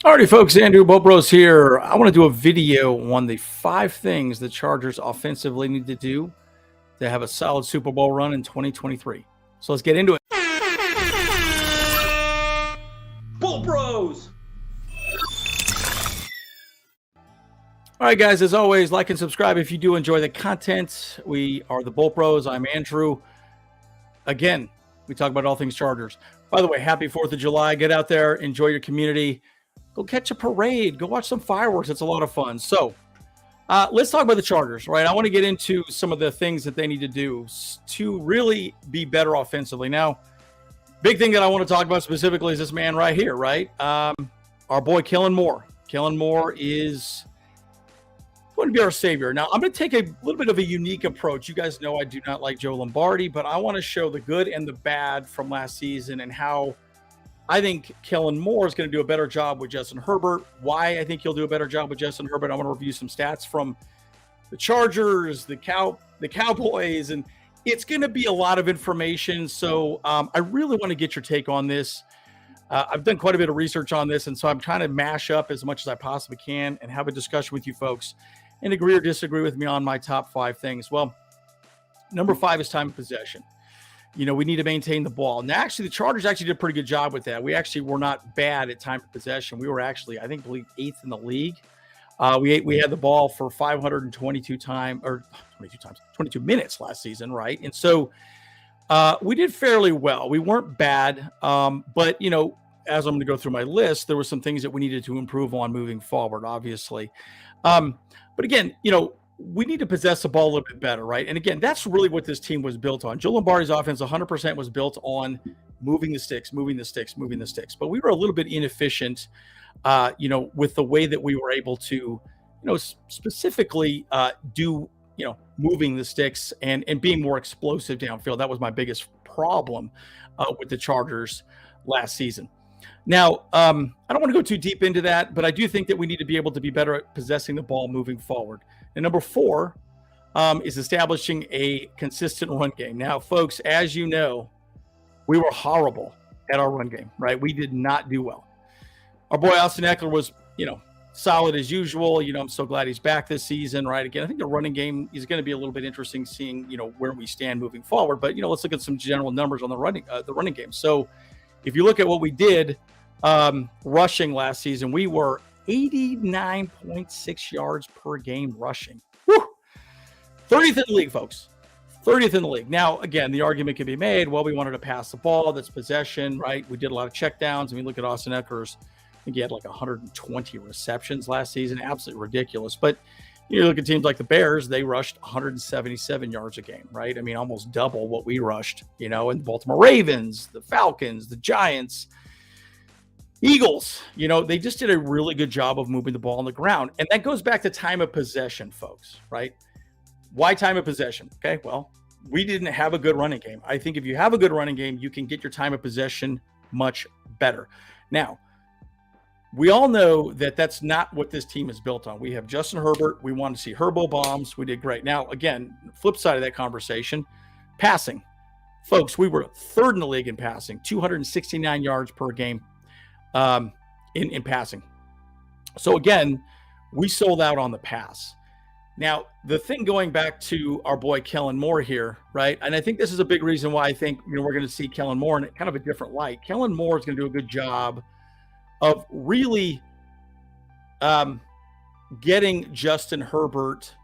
Alrighty, folks, Andrew Bobros here. I want to do a video on the 5 things the Chargers offensively need to do to have a solid Super Bowl run in 2023. So let's get into it. Bull Bros! All right, guys, as always, like and subscribe if you do enjoy the content. We are the Bull Bros. I'm Andrew. Again, we talk about all things Chargers. By the way, happy 4th of July. Get out there, enjoy your community. Go catch a parade. Go watch some fireworks. It's a lot of fun. So let's talk about the Chargers, right? I want to get into some of the things that they need to do to really be better offensively. Now, big thing that I want to talk about specifically is this man right here, right? Our boy, Kellen Moore. Kellen Moore is going to be our savior. Now, I'm going to take a little bit of a unique approach. You guys know I do not like Joe Lombardi, but I want to show the good and the bad from last season and how I think Kellen Moore is going to do a better job with Justin Herbert. Why I think he'll do a better job with Justin Herbert. I want to review some stats from the Chargers, the Cowboys, and it's going to be a lot of information. So I really want to get your take on this. I've done quite a bit of research on this, and so I'm trying to mash up as much as I possibly can and have a discussion with you folks and agree or disagree with me on my top 5 things. Well, number 5 is time of possession. You know, we need to maintain the ball. Now, actually, the Chargers actually did a pretty good job with that. We actually were not bad at time of possession. We were actually, I believe 8th in the league. We had the ball for 22 minutes last season, right? And so we did fairly well. We weren't bad, but you know, as I'm going to go through my list, there were some things that we needed to improve on moving forward, obviously. But again, you know, we need to possess the ball a little bit better, right? And again, that's really what this team was built on. Joe Lombardi's offense 100% was built on moving the sticks. But we were a little bit inefficient, you know, with the way that we were able to, you know, specifically do, you know, moving the sticks and being more explosive downfield. That was my biggest problem with the Chargers last season. Now, I don't want to go too deep into that, but I do think that we need to be able to be better at possessing the ball moving forward. And number 4 is establishing a consistent run game. Now, folks, as you know, we were horrible at our run game, right? We did not do well. Our boy Austin Eckler was, you know, solid as usual. You know, I'm so glad he's back this season, right? Again, I think the running game is going to be a little bit interesting seeing, you know, where we stand moving forward. But, you know, let's look at some general numbers on the running game. So if you look at what we did rushing last season, we were 89.6 yards per game rushing. Woo! 30th in the league, folks. 30th in the league. Now, again, the argument can be made, well, we wanted to pass the ball. That's possession, right? We did a lot of checkdowns. I mean, look at Austin Eckler's. I think he had like 120 receptions last season. Absolutely ridiculous. But you look at teams like the Bears, they rushed 177 yards a game, right? I mean, almost double what we rushed, you know, and the Baltimore Ravens, the Falcons, the Giants, Eagles, you know, they just did a really good job of moving the ball on the ground. And that goes back to time of possession, folks, right? Why time of possession? Okay, well, we didn't have a good running game. I think if you have a good running game, you can get your time of possession much better. Now, we all know that that's not what this team is built on. We have Justin Herbert. We want to see Herbo bombs. We did great. Now, again, flip side of that conversation, passing. Folks, we were 3rd in the league in passing, 269 yards per game. In passing. So again, we sold out on the pass. Now, the thing going back to our boy Kellen Moore here, right? And I think this is a big reason why I think, you know, we're going to see Kellen Moore in kind of a different light. Kellen Moore is going to do a good job of really getting Justin Herbert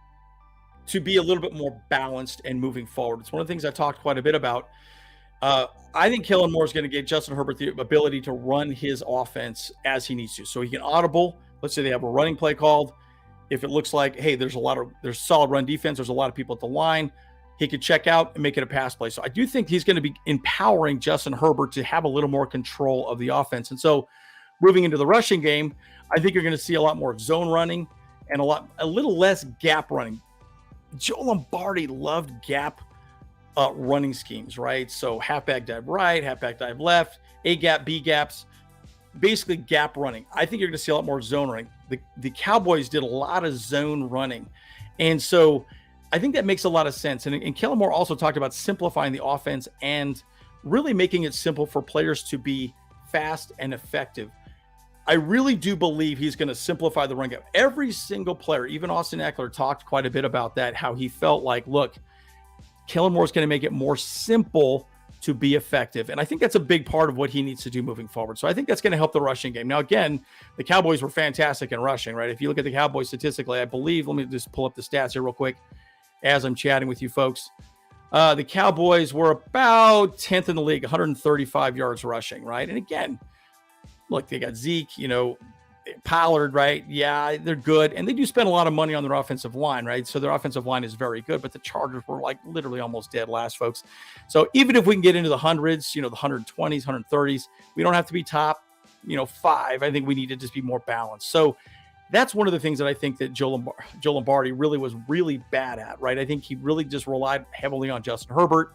to be a little bit more balanced and moving forward. It's one of the things I've talked quite a bit about. I think Kellen Moore is going to give Justin Herbert the ability to run his offense as he needs to. So he can audible. Let's say they have a running play called. If it looks like, hey, there's solid run defense, there's a lot of people at the line, he could check out and make it a pass play. So I do think he's going to be empowering Justin Herbert to have a little more control of the offense. And so moving into the rushing game, I think you're going to see a lot more zone running and a little less gap running. Joe Lombardi loved gap running schemes, right? So halfback dive right, halfback dive left, A gap, B gaps, basically gap running. I think you're going to see a lot more zone running. The Cowboys did a lot of zone running. And so I think that makes a lot of sense. And Kellen Moore also talked about simplifying the offense and really making it simple for players to be fast and effective. I really do believe he's going to simplify the run game. Every single player, even Austin Eckler, talked quite a bit about that, how he felt like, look, Kellen Moore is going to make it more simple to be effective. And I think that's a big part of what he needs to do moving forward. So I think that's going to help the rushing game. Now, again, the Cowboys were fantastic in rushing, right? If you look at the Cowboys statistically, I believe, let me just pull up the stats here real quick as I'm chatting with you folks. The Cowboys were about 10th in the league, 135 yards rushing, right? And again, look, they got Zeke, Pollard, right? Yeah, they're good. And they do spend a lot of money on their offensive line, right? So their offensive line is very good, but the Chargers were like literally almost dead last, folks. So even if we can get into the hundreds, the 120s, 130s, we don't have to be top, 5. I think we need to just be more balanced. So that's one of the things that I think that Joe Lombardi was really bad at, right? I think he really just relied heavily on Justin Herbert,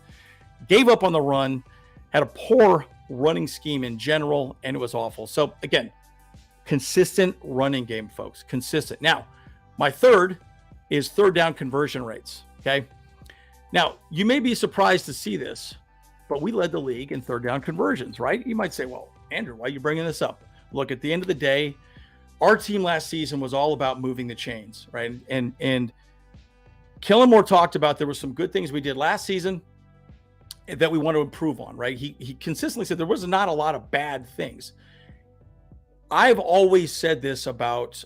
gave up on the run, had a poor running scheme in general, and it was awful. So again, consistent running game, folks. Consistent. Now, my third is third down conversion rates. Okay. Now, you may be surprised to see this, but we led the league in third down conversions, right? You might say, well, Andrew, why are you bringing this up? Look, at the end of the day, our team last season was all about moving the chains, right? And Kellen Moore talked about there were some good things we did last season that we want to improve on, right? He consistently said there was not a lot of bad things. I've always said this about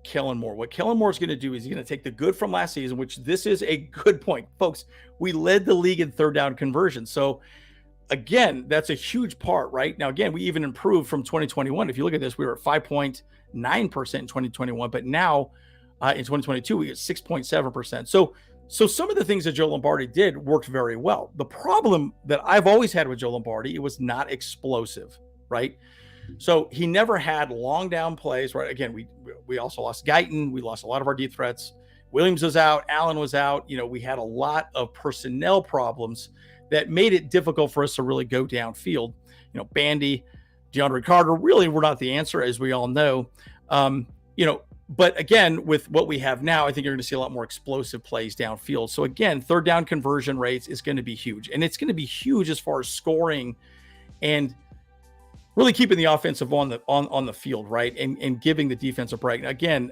Kellen Moore. What Kellen Moore is going to do is he's going to take the good from last season, which this is a good point. Folks, we led the league in third down conversion. So again, that's a huge part, right? Now, again, we even improved from 2021. If you look at this, we were at 5.9% in 2021, but now in 2022, we get 6.7%. So some of the things that Joe Lombardi did worked very well. The problem that I've always had with Joe Lombardi, it was not explosive, right? So he never had long down plays, right? Again, we also lost Guyton. We lost a lot of our deep threats. Williams was out. Allen was out. We had a lot of personnel problems that made it difficult for us to really go downfield. Bandy, DeAndre Carter really were not the answer, as we all know. But again, with what we have now, I think you're going to see a lot more explosive plays downfield. So again, third down conversion rates is going to be huge. And it's going to be huge as far as scoring and really keeping the offensive on the field, right? And giving the defense a break. Again,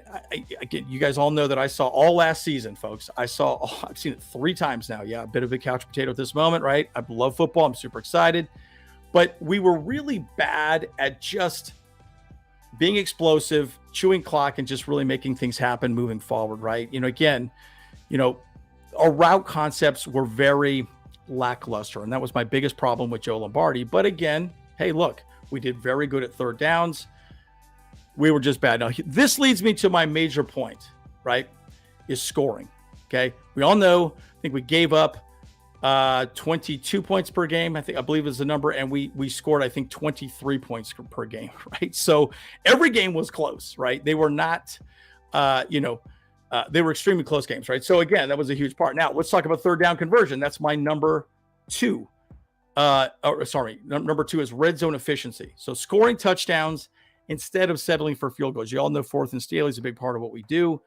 you guys all know that I saw all last season, folks. I've seen it 3 times now. Yeah, a bit of a couch potato at this moment, right? I love football. I'm super excited. But we were really bad at just being explosive, chewing clock, and just really making things happen moving forward, right? Our route concepts were very lackluster, and that was my biggest problem with Joe Lombardi. But again, hey, look, we did very good at third downs. We were just bad. Now, this leads me to my major point, right, is scoring, okay? We all know, I think we gave up 22 points per game, I believe is the number, and we scored, I think, 23 points per game, right? So every game was close, right? They were not, they were extremely close games, right? So again, that was a huge part. Now, let's talk about third down conversion. That's my number 2. Number 2 is red zone efficiency. So scoring touchdowns instead of settling for field goals. You all know 4th and Steal is a big part of what we do.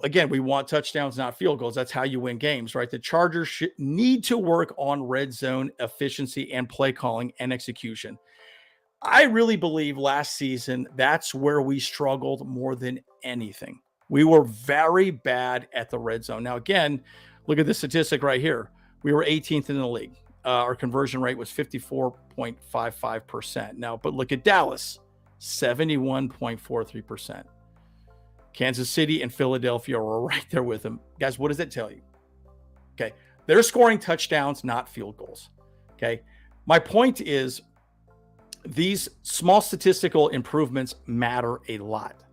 Again, we want touchdowns, not field goals. That's how you win games, right? The Chargers need to work on red zone efficiency and play calling and execution. I really believe last season, that's where we struggled more than anything. We were very bad at the red zone. Now, again, look at this statistic right here. We were 18th in the league. Our conversion rate was 54.55%. Now, but look at Dallas, 71.43%. Kansas City and Philadelphia were right there with them. Guys, what does that tell you? Okay. They're scoring touchdowns, not field goals. Okay. My point is these small statistical improvements matter a lot.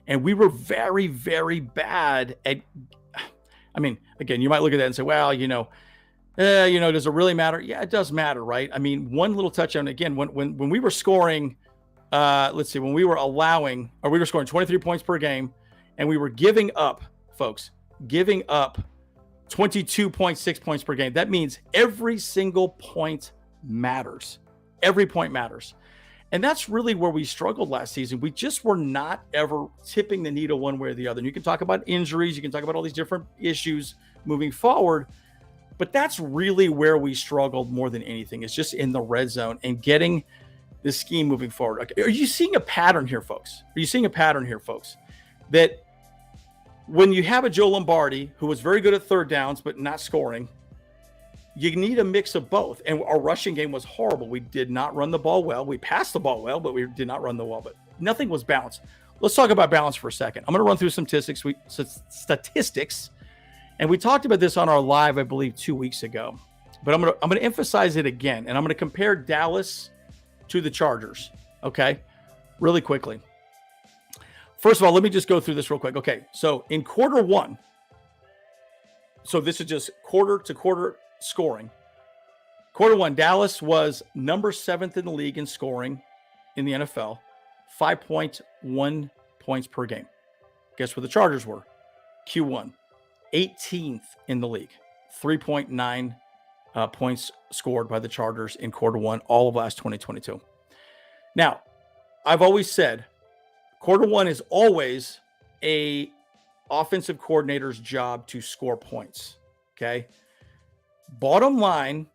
And we were very, very bad at, again, you might look at that and say, well, does it really matter? Yeah, it does matter, right? I mean, one little touchdown. Again, when we were scoring, when we were scoring 23 points per game, and we were giving up 22.6 points per game. That means every single point matters. Every point matters. And that's really where we struggled last season. We just were not ever tipping the needle one way or the other. And you can talk about injuries. You can talk about all these different issues moving forward. But that's really where we struggled more than anything. It's just in the red zone and getting this scheme moving forward. Okay. Are you seeing a pattern here, folks? That when you have a Joe Lombardi who was very good at third downs but not scoring, you need a mix of both. And our rushing game was horrible. We did not run the ball well. We passed the ball well, but we did not run the ball. But nothing was balanced. Let's talk about balance for a second. I'm going to run through some statistics. And we talked about this on our live, I believe, 2 weeks ago. But I'm going to emphasize it again. And I'm going to compare Dallas to the Chargers. Okay? Really quickly. First of all, let me just go through this real quick. Okay. So in quarter one, so this is just quarter to quarter scoring. Quarter one, Dallas was number 7th in the league in scoring in the NFL, 5.1 points per game. Guess where the Chargers were? Q1, 18th in the league, 3.9 points scored by the Chargers in quarter one, all of last 2022. Now, I've always said quarter one is always a offensive coordinator's job to score points. Okay. Bottom line,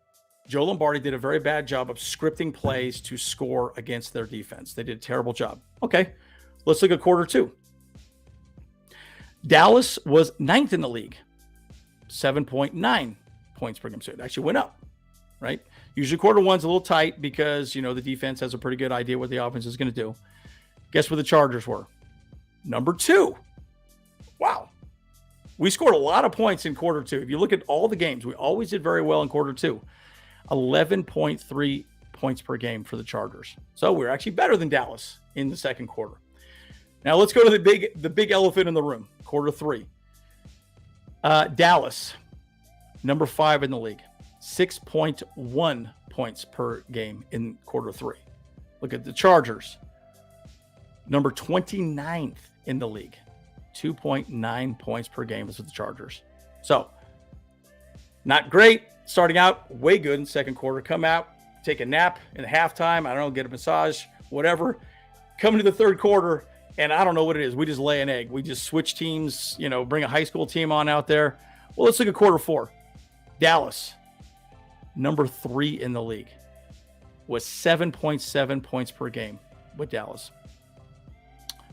Joe Lombardi did a very bad job of scripting plays to score against their defense. They did a terrible job. Okay, let's look at quarter two. Dallas was 9th in the league, 7.9 points per game. So it actually went up, right? Usually quarter one's a little tight because, the defense has a pretty good idea what the offense is going to do. Guess where the Chargers were? Number 2. Wow. We scored a lot of points in quarter two. If you look at all the games, we always did very well in quarter two. 11.3 points per game for the Chargers. So we're actually better than Dallas in the second quarter. Now let's go to the big elephant in the room. Quarter three. Dallas, number 5 in the league. 6.1 points per game in quarter three. Look at the Chargers. Number 29th in the league. 2.9 points per game is with the Chargers. So, not great. Starting out, way good in second quarter. Come out, take a nap in the halftime. I don't know, get a massage, whatever. Come into the third quarter, and I don't know what it is. We just lay an egg. We just switch teams, bring a high school team on out there. Well, let's look at quarter four. Dallas, number 3 in the league, was 7.7 points per game with Dallas.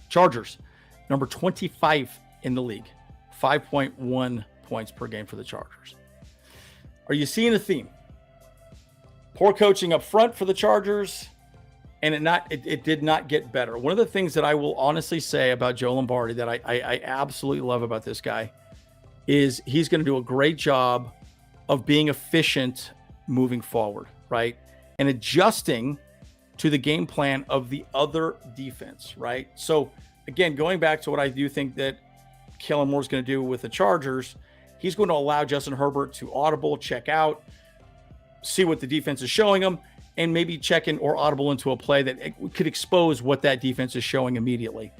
Chargers, number 25 in the league, 5.1 points per game for the Chargers. Are you seeing a theme? Poor coaching up front for the Chargers, and it did not get better. One of the things that I will honestly say about Joe Lombardi that I absolutely love about this guy is he's going to do a great job of being efficient moving forward, right? And adjusting to the game plan of the other defense, right? So, again, going back to what I do think that Kellen Moore is going to do with the Chargers, he's going to allow Justin Herbert to audible, check out, see what the defense is showing him, and maybe check in or audible into a play that could expose what that defense is showing immediately.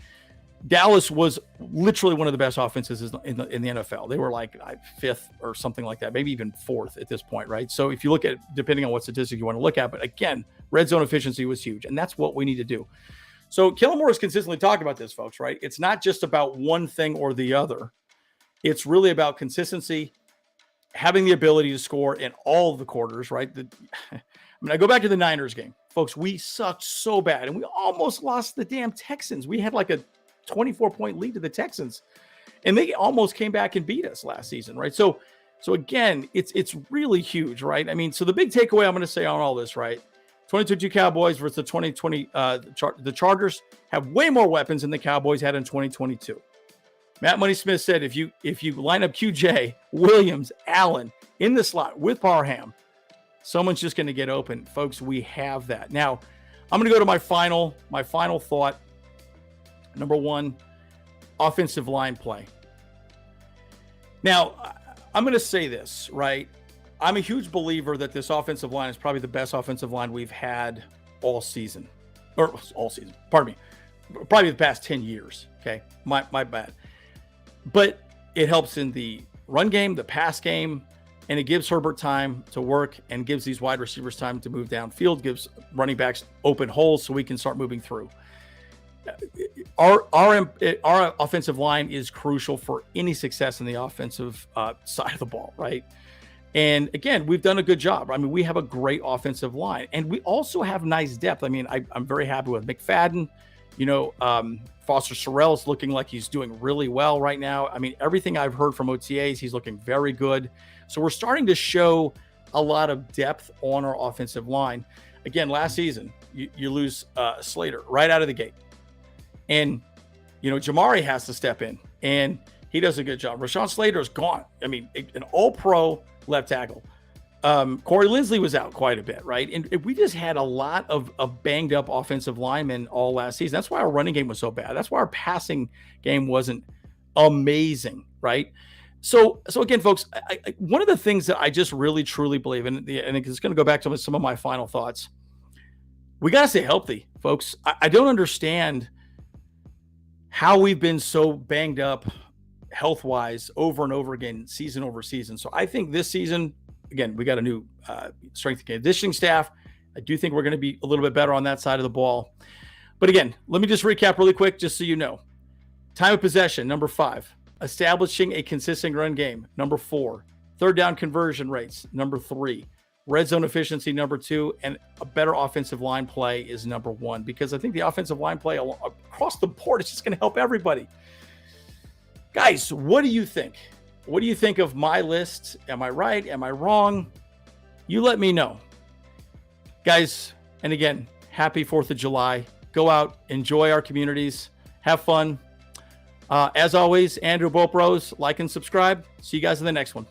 Dallas was literally one of the best offenses in the NFL. They were like 5th or something like that, maybe even 4th at this point, right? So if you look at, depending on what statistic you want to look at, but again, red zone efficiency was huge, and that's what we need to do. So Kellen Moore has consistently talked about this, folks, right? It's not just about one thing or the other. It's really about consistency, having the ability to score in all of the quarters, right? I go back to the Niners game. Folks, we sucked so bad, and we almost lost the damn Texans. We had like a 24-point lead to the Texans, and they almost came back and beat us last season, right? So again, it's really huge, right? I mean, so the big takeaway I'm going to say on all this, right? 2022 Cowboys versus the 2020, the Chargers have way more weapons than the Cowboys had in 2022. Matt Money Smith said, if you line up QJ, Williams, Allen in the slot with Parham, someone's just going to get open. Folks, we have that. Now, I'm going to go to my final thought. Number 1, offensive line play. Now, I'm going to say this, right? I'm a huge believer that this offensive line is probably the best offensive line we've had all season. Pardon me. Probably the past 10 years. Okay. My bad. But it helps in the run game, the pass game, and it gives Herbert time to work and gives these wide receivers time to move downfield, gives running backs open holes so we can start moving through. Our offensive line is crucial for any success in the offensive side of the ball, right? And again, we've done a good job. I mean, we have a great offensive line, and we also have nice depth. I mean, I'm very happy with McFadden. Foster Sorrell's looking like he's doing really well right now. I mean, everything I've heard from OTAs, he's looking very good. So we're starting to show a lot of depth on our offensive line. Again, last season, you lose Slater right out of the gate. And, Jamari has to step in, and he does a good job. Rashawn Slater is gone. I mean, an all-pro left tackle. Corey Linsley was out quite a bit, right? And we just had a lot of banged up offensive linemen all last season. That's why our running game was so bad. That's why our passing game wasn't amazing, right? So again, folks, one of the things that I just really, truly believe in, and it's going to go back to some of my final thoughts, we got to stay healthy, folks. I don't understand how we've been so banged up health-wise over and over again, season over season. So I think this season, again, we got a new strength and conditioning staff. I do think we're going to be a little bit better on that side of the ball. But again, let me just recap really quick, just so you know. Time of possession, number 5. Establishing a consistent run game, number 4. Third down conversion rates, number 3. Red zone efficiency, number 2. And a better offensive line play is number 1. Because I think the offensive line play across the board is just going to help everybody. Guys, what do you think? What do you think of my list? Am I right? Am I wrong? You let me know. Guys, and again, happy 4th of July. Go out, enjoy our communities, have fun. As always, Andrew Bopros, like and subscribe. See you guys in the next one.